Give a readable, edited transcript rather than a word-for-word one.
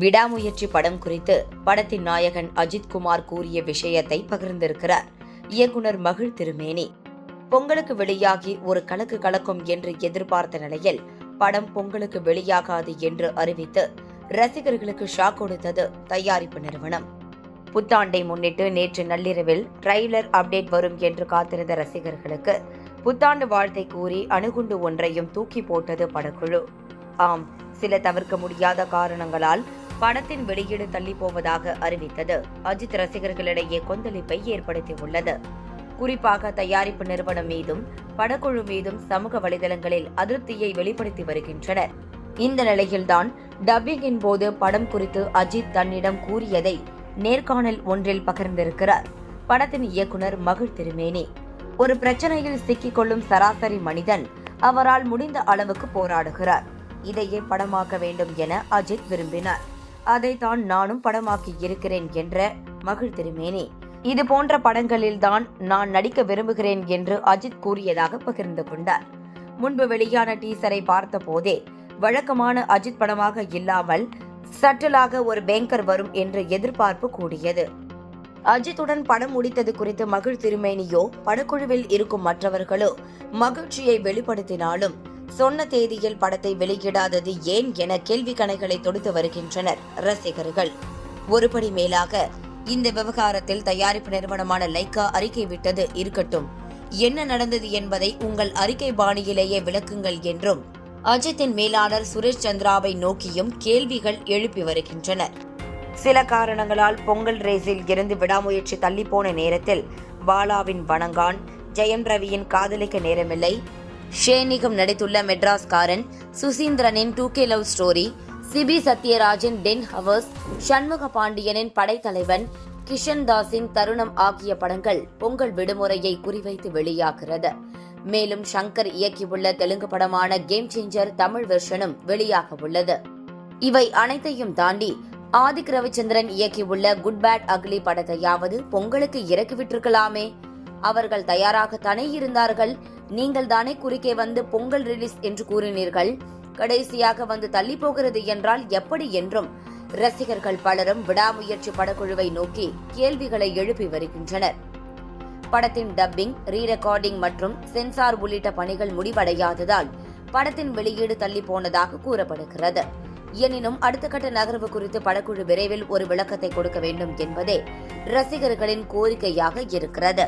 விடாமுயற்சி படம் குறித்து படத்தின் நாயகன் அஜித் குமார் கூறிய விஷயத்தை பகிர்ந்திருக்கிறார் இயக்குனர் மகிழ் திருமேனி. பொங்கலுக்கு வெளியாகி ஒரு கலக்கு கலக்கும் என்று எதிர்பார்த்த நிலையில் படம் பொங்கலுக்கு வெளியாகாது என்று அறிவித்து ரசிகர்களுக்கு ஷாக் கொடுத்தது தயாரிப்பு நிறுவனம். புத்தாண்டை முன்னிட்டு நேற்று நள்ளிரவில் ட்ரெய்லர் அப்டேட் வரும் என்று காத்திருந்த ரசிகர்களுக்கு புத்தாண்டு வாழ்த்தை கூறி அணுகுண்டு ஒன்றையும் தூக்கி போட்டது படக்குழு. ஆம், சில தவிர்க்க முடியாத காரணங்களால் படத்தின் வெளியீடு தள்ளி போவதாக அறிவித்தது அஜித் ரசிகர்களிடையே கொந்தளிப்பை ஏற்படுத்தியுள்ளது. குறிப்பாக தயாரிப்பு நிறுவனம் மீதும் படக்குழு மீதும் சமூக வலைதளங்களில் அதிருப்தியை வெளிப்படுத்தி வருகின்றனர். இந்த நிலையில்தான் டப்பிங்கின் போது படம் குறித்து அஜித் தன்னிடம் கூறியதை நேர்காணல் ஒன்றில் பகிர்ந்திருக்கிறார் படத்தின் இயக்குனர் மகிழ் திருமேனி. ஒரு பிரச்சனையில் சிக்கிக் கொள்ளும் சராசரி மனிதன் அவரால் முடிந்த அளவுக்கு போராடுகிறார். இதையே படமாக்க வேண்டும் என அஜித் விரும்பினார். அதைத்தான் நானும் படமாக்கி இருக்கிறேன் என்ற மகிழ் திருமேனி, இது போன்ற படங்களில்தான் நான் நடிக்க விரும்புகிறேன் என்று அஜித் கூறியதாக பகிர்ந்து கொண்டார். முன்பு வெளியான டீசரை பார்த்த போதே வழக்கமான அஜித் படமாக இல்லாமல் சட்டலாக ஒரு பேங்கர் வரும் என்ற எதிர்பார்ப்பு கூடியது. அஜித்துடன் படம் முடித்தது குறித்து மகிழ் திருமேனியோ படக்குழுவில் இருக்கும் மற்றவர்களோ மகிழ்ச்சியை வெளிப்படுத்தினாலும் சொன்ன தேதியில் படத்தை வெளியிடாதது ஏன் என கேள்வி கணைகளை தொடுத்து வருகின்றனர் ரசிகர்கள். ஒருபடி மேலாக இந்த விவகாரத்தில் தயாரிப்பு நிறுவனமான லைக்கா அறிக்கை விட்டது இருக்கட்டும், என்ன நடந்தது என்பதை உங்கள் அறிக்கை பாணியிலேயே விளக்குங்கள் என்றும் அஜித்தின் மேலாளர் சுரேஷ் சந்திராவை நோக்கியும் கேள்விகள் எழுப்பி வருகின்றனர். சில காரணங்களால் பொங்கல் ரேஸில் இருந்து விடாமுயற்சி தள்ளிப்போன நேரத்தில் பாலாவின் வணங்கான், ஜெயம் ரவியின் காதலிக்க நேரமில்லை, ஷேனிகம் நடித்துள்ள மெட்ராஸ்காரன், சுசீந்திரனின் 2K லவ் ஸ்டோரி, சிபி சத்யராஜின் 10 ஹவர்ஸ், சண்முக பாண்டியனின் படைத்தலைவன், கிஷன் தாஸின் தருணம் ஆகிய படங்கள் பொங்கல் விடுமுறையை குறிவைத்து வெளியாகிறது. மேலும் சங்கர் இயக்கியுள்ள தெலுங்கு படமான கேம் சேஞ்சர் தமிழ் வெர்ஷனும் வெளியாக உள்ளது. இவை அனைத்தையும் தாண்டி ஆதிக் ரவிச்சந்திரன் இயக்கியுள்ள குட் பேட் அக்லி படத்தையாவது பொங்கலுக்கு இறக்கிவிட்டிருக்கலாமே. அவர்கள் தயாராகத்தானே இருந்தார்கள். நீங்கள் தானே குறுக்கே வந்து பொங்கல் ரிலீஸ் என்று கூறினீர்கள். கடைசியாக வந்து தள்ளி போகிறது என்றால் எப்படி என்றும் ரசிகர்கள் பலரும் விடாமுயற்சி படக்குழுவை நோக்கி கேள்விகளை எழுப்பி வருகின்றனர். படத்தின் டப்பிங், ரீரெக்கார்டிங் மற்றும் சென்சார் உள்ளிட்ட பணிகள் முடிவடையாததால் படத்தின் வெளியீடு தள்ளி போனதாக கூறப்படுகிறது. எனினும் அடுத்த கட்ட நகர்வு குறித்து படக்குழு விரைவில் ஒரு விளக்கத்தை கொடுக்க வேண்டும் என்பதே ரசிகர்களின் கோரிக்கையாக இருக்கிறது.